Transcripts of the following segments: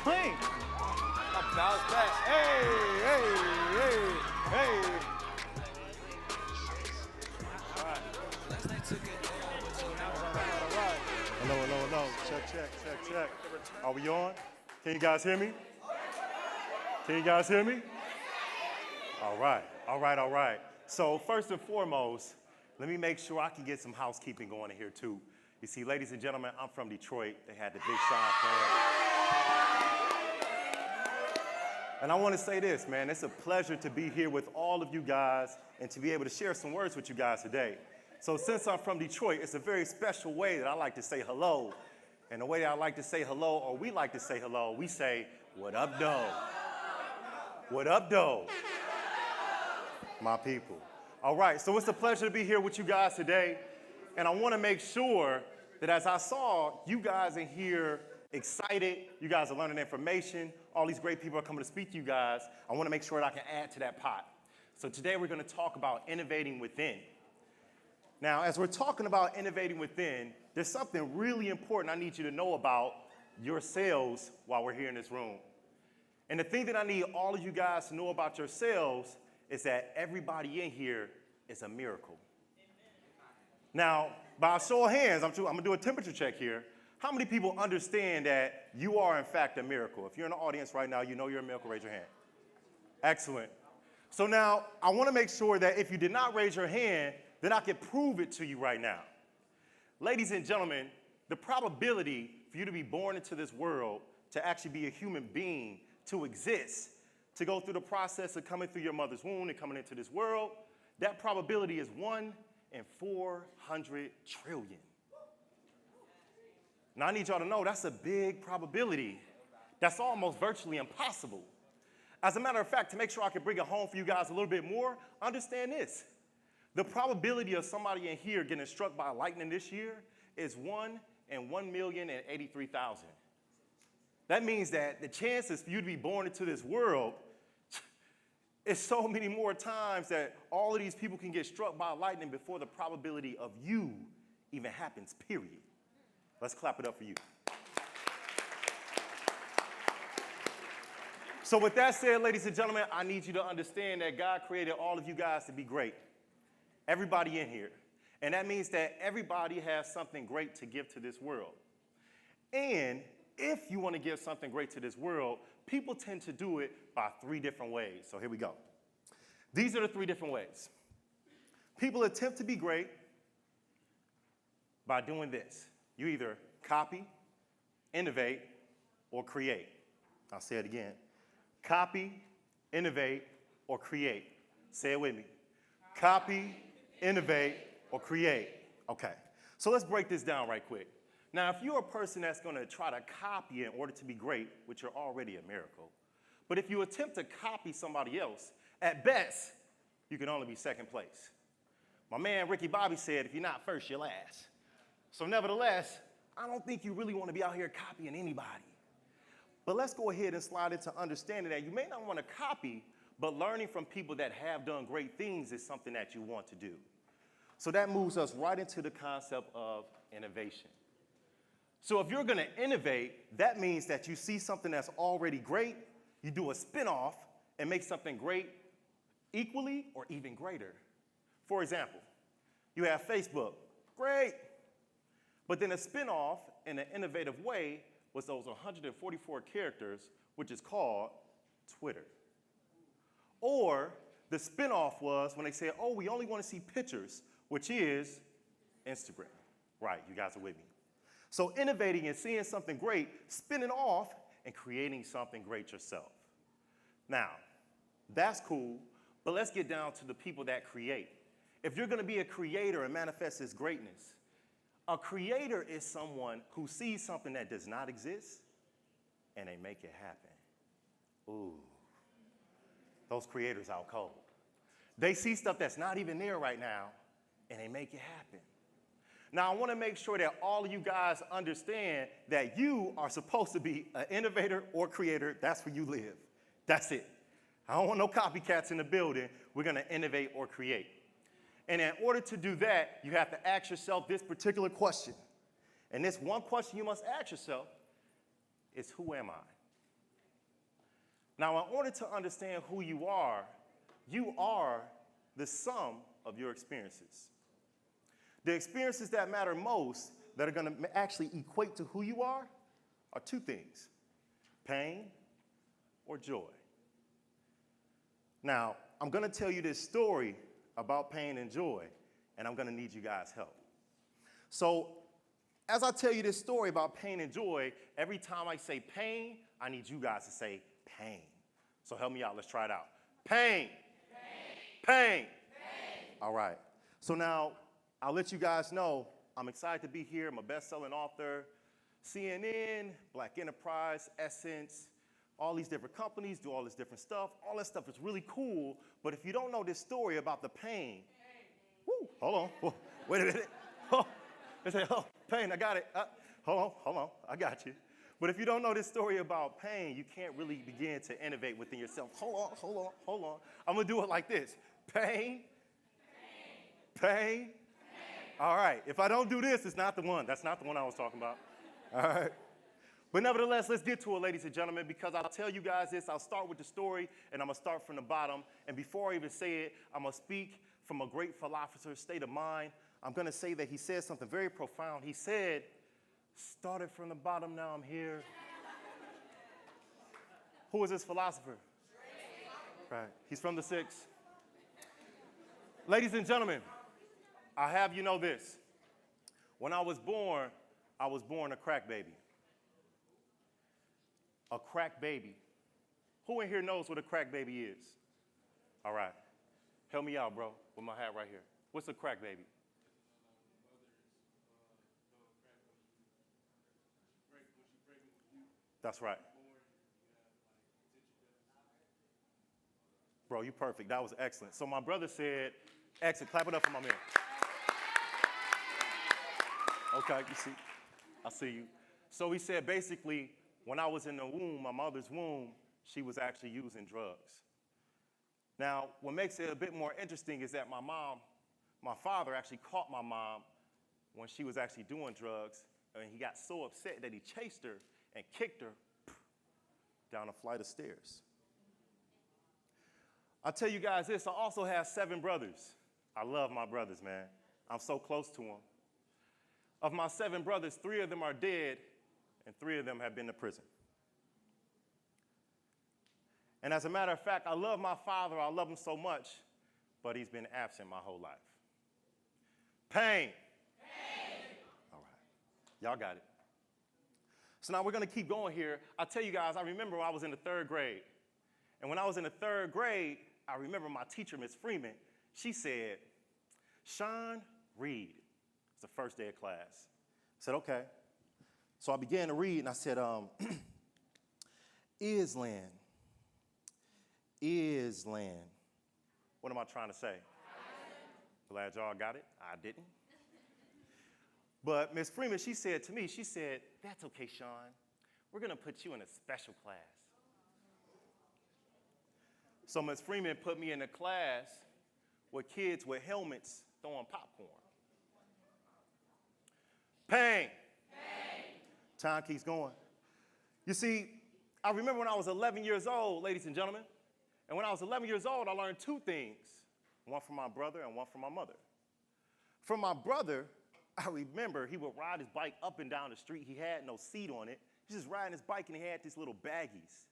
Clean. Bounce back. Hey. All right. Hello. Check. Are we on? Can you guys hear me? All right. So first and foremost, let me make sure I can get some housekeeping going in here too. You see, ladies and gentlemen, I'm from Detroit. They had the big Shawn fan. And I want to say this, man, it's a pleasure to be here with all of you guys and to be able to share some words with you guys today. So since I'm from Detroit, it's a very special way that I like to say hello. And the way that I like to say hello, or we like to say hello, we say, what up, though? What up, though? My people. All right, so it's a pleasure to be here with you guys today. And I want to make sure that as I saw you guys in here excited, you guys are learning information, all these great people are coming to speak to you guys, I want to make sure that I can add to that pot. So today we're going to talk about innovating within. Now, as we're talking about innovating within, there's something really important I need you to know about yourselves while we're here in this room. And the thing that I need all of you guys to know about yourselves is that everybody in here is a miracle. Now, by a show of hands, I'm going to do a temperature check here. How many people understand that you are, in fact, a miracle? If you're in the audience right now, you know you're a miracle, raise your hand. Excellent. So now, I want to make sure that if you did not raise your hand, then I can prove it to you right now. Ladies and gentlemen, the probability for you to be born into this world, to actually be a human being, to exist, to go through the process of coming through your mother's womb and coming into this world, that probability is 1 in 400 trillion. Now, I need y'all to know that's a big probability. That's almost virtually impossible. As a matter of fact, to make sure I can bring it home for you guys a little bit more, understand this. The probability of somebody in here getting struck by lightning this year is 1 in 1,083,000. That means that the chances for you to be born into this world is so many more times that all of these people can get struck by lightning before the probability of you even happens, period. Let's clap it up for you. So with that said, ladies and gentlemen, I need you to understand that God created all of you guys to be great. Everybody in here. And that means that everybody has something great to give to this world. And if you want to give something great to this world, people tend to do it by 3 different ways. So here we go. These are the 3 different ways. People attempt to be great by doing this. You either copy, innovate, or create. I'll say it again. Copy, innovate, or create. Say it with me. Copy, innovate, or create. Okay, so let's break this down right quick. Now, if you're a person that's going to try to copy in order to be great, which you're already a miracle, but if you attempt to copy somebody else, at best, you can only be second place. My man Ricky Bobby said, if you're not first, you're last. So nevertheless, I don't think you really want to be out here copying anybody. But let's go ahead and slide into understanding that you may not want to copy, but learning from people that have done great things is something that you want to do. So that moves us right into the concept of innovation. So if you're going to innovate, that means that you see something that's already great, you do a spin-off and make something great equally or even greater. For example, you have Facebook, great. But then a spin-off in an innovative way was those 144 characters, which is called Twitter. Or the spin-off was when they said, oh, we only want to see pictures, which is Instagram. Right, you guys are with me. So innovating and seeing something great, spinning off and creating something great yourself. Now, that's cool, but let's get down to the people that create. If you're going to be a creator and manifest this greatness, a creator is someone who sees something that does not exist and they make it happen. Ooh, those creators out cold. They see stuff that's not even there right now and they make it happen. Now, I want to make sure that all of you guys understand that you are supposed to be an innovator or creator. That's where you live. That's it. I don't want no copycats in the building. We're going to innovate or create. And in order to do that, you have to ask yourself this particular question. And this one question you must ask yourself is, who am I? Now, in order to understand who you are the sum of your experiences. The experiences that matter most, that are going to actually equate to who you are two things: pain or joy. Now, I'm going to tell you this story about pain and joy, and I'm going to need you guys' help. So, as I tell you this story about pain and joy, every time I say pain, I need you guys to say pain. So help me out. Let's try it out. Pain. Pain. Pain. Pain. All right. So now, I'll let you guys know I'm excited to be here. I'm a best-selling author. CNN, Black Enterprise, Essence, all these different companies do all this different stuff. All that stuff is really cool, but if you don't know this story about the pain, woo, hold on, whoa, wait a minute. Oh, they say, oh, pain, I got it. Hold on, I got you. But if you don't know this story about pain, you can't really begin to innovate within yourself. Hold on. I'm gonna do it like this. Pain. All right, if I don't do this, it's not the one. That's not the one I was talking about. All right. But nevertheless, let's get to it, ladies and gentlemen, because I'll tell you guys this. I'll start with the story, and I'm going to start from the bottom. And before I even say it, I'm going to speak from a great philosopher's state of mind. I'm going to say that he said something very profound. He said, started from the bottom, now I'm here. Who is this philosopher? Right. He's from the 6. Ladies and gentlemen, I have you know this. When I was born a crack baby. A crack baby. Who in here knows what a crack baby is? All right. Help me out, bro, with my hat right here. What's a crack baby? That's right. Bro, you perfect. That was excellent. So my brother said, excellent. Clap it up for my man. Okay, you see. I see you. So he said, basically, when I was in the womb, my mother's womb, she was actually using drugs. Now, what makes it a bit more interesting is that my father actually caught my mom when she was actually doing drugs, and he got so upset that he chased her and kicked her down a flight of stairs. I'll tell you guys this, I also have 7 brothers. I love my brothers, man. I'm so close to them. Of my 7 brothers, 3 of them are dead, and 3 of them have been to prison. And as a matter of fact, I love my father. I love him so much, but he's been absent my whole life. Pain. All right. Y'all got it. So now we're going to keep going here. I'll tell you guys, I remember when I was in the 3rd grade. And when I was in the 3rd grade, I remember my teacher, Miss Freeman, she said, Shawn, read. It's the first day of class. I said, okay. So I began to read, and I said, is land. What am I trying to say? Glad y'all got it. I didn't. But Miss Freeman, she said to me, she said, that's okay, Shawn. We're going to put you in a special class. So Miss Freeman put me in a class with kids with helmets throwing popcorn. Pain. Time keeps going. You see, I remember when I was 11 years old, ladies and gentlemen, and when I was 11 years old, I learned 2 things, one from my brother and one from my mother. From my brother, I remember he would ride his bike up and down the street. He had no seat on it. He was just riding his bike, and he had these little baggies.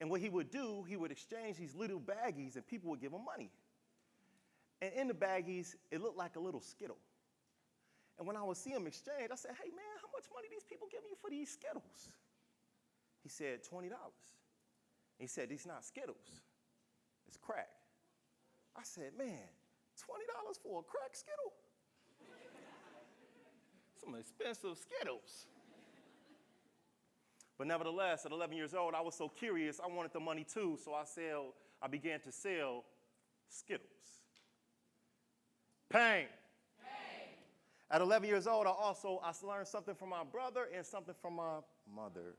And what he would do, he would exchange these little baggies, and people would give him money. And in the baggies, it looked like a little Skittle. And when I would see him exchange, I said, hey, man, how much money these people giving you for these Skittles? He said, $20. He said, these not Skittles. It's crack. I said, man, $20 for a crack Skittle? Some expensive Skittles. But nevertheless, at 11 years old, I was so curious, I wanted the money too, so I began to sell Skittles. Pain. At 11 years old, I learned something from my brother and something from my mother.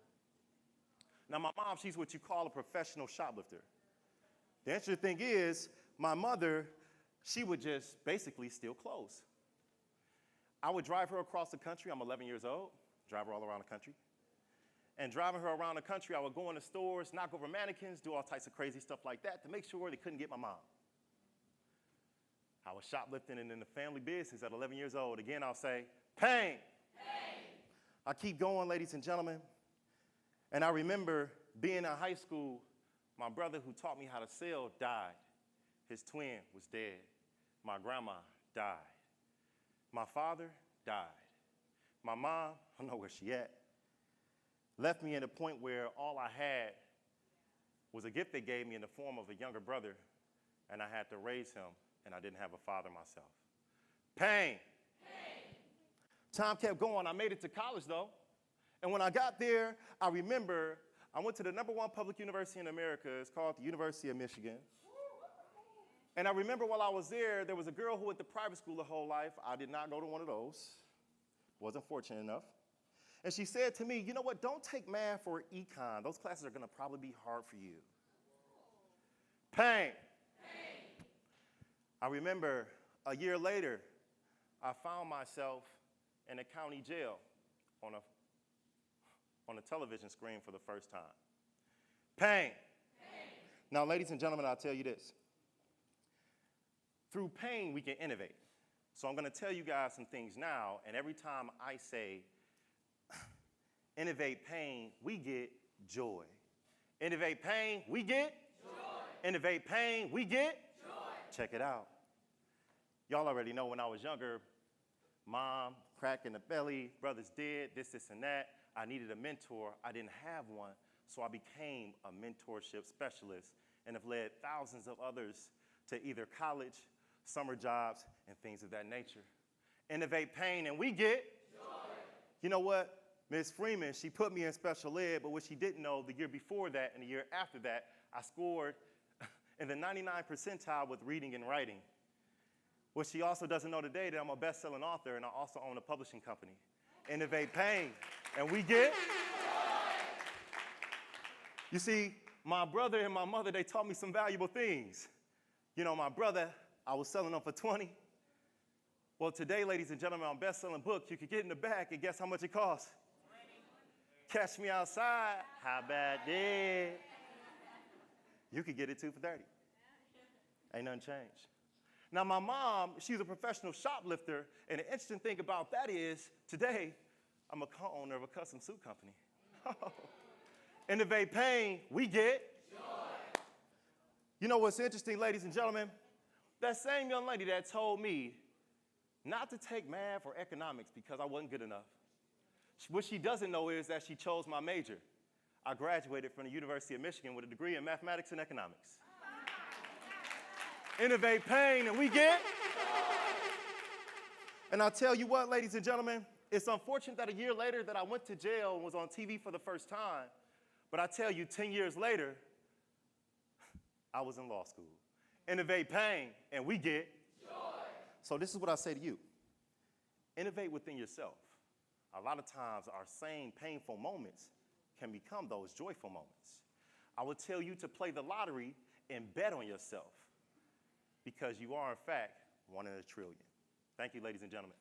Now, my mom, she's what you call a professional shoplifter. The interesting thing is, my mother, she would just basically steal clothes. I would drive her across the country. I'm 11 years old, drive her all around the country. And driving her around the country, I would go in the stores, knock over mannequins, do all types of crazy stuff like that to make sure they couldn't get my mom. I was shoplifting and in the family business at 11 years old. Again, I'll say, pain. Pain. I keep going, ladies and gentlemen. And I remember being in high school, my brother who taught me how to sail died. His twin was dead. My grandma died. My father died. My mom, I don't know where she at, left me at a point where all I had was a gift they gave me in the form of a younger brother, and I had to raise him, and I didn't have a father myself. Pain. Pain. Time kept going. I made it to college, though. And when I got there, I remember I went to the #1 public university in America. It's called the University of Michigan. And I remember while I was there was a girl who went to private school her whole life. I did not go to one of those. Wasn't fortunate enough. And she said to me, you know what, don't take math or econ. Those classes are going to probably be hard for you. Pain. Pain. I remember a year later, I found myself in a county jail on a television screen for the first time. Pain. Pain. Now, ladies and gentlemen, I'll tell you this. Through pain, we can innovate. So I'm going to tell you guys some things now, and every time I say innovate pain, we get joy. Innovate pain, we get joy. Innovate pain, we get joy. Check it out. Y'all already know when I was younger, mom, crack in the belly, brothers dead, this, and that. I needed a mentor. I didn't have one, so I became a mentorship specialist and have led thousands of others to either college, summer jobs, and things of that nature. Innovate pain, and we get joy. You know what? Ms. Freeman, she put me in special ed, but what she didn't know, the year before that and the year after that, I scored in the 99th percentile with reading and writing. What she also doesn't know today, that I'm a best-selling author, and I also own a publishing company. Innovate pain, and we get joy. You see, my brother and my mother, they taught me some valuable things. You know, my brother, I was selling them for 20. Well, today, ladies and gentlemen, on best-selling book, you could get in the back, and guess how much it costs? 20. Catch Me Outside, how about that? You could get it too for 30. Ain't nothing changed. Now, my mom, she's a professional shoplifter, and the interesting thing about that is, today, I'm a co-owner of a custom suit company. Innovate pain, we get joy. You know what's interesting, ladies and gentlemen? That same young lady that told me not to take math or economics because I wasn't good enough. What she doesn't know is that she chose my major. I graduated from the University of Michigan with a degree in mathematics and economics. Innovate pain, and we get. And I'll tell you what, ladies and gentlemen, it's unfortunate that a year later that I went to jail and was on TV for the first time, but I tell you, 10 years later, I was in law school. Innovate pain, and we get joy. So this is what I say to you. Innovate within yourself. A lot of times our same painful moments can become those joyful moments. I would tell you to play the lottery and bet on yourself because you are, in fact, one in a trillion. Thank you, ladies and gentlemen.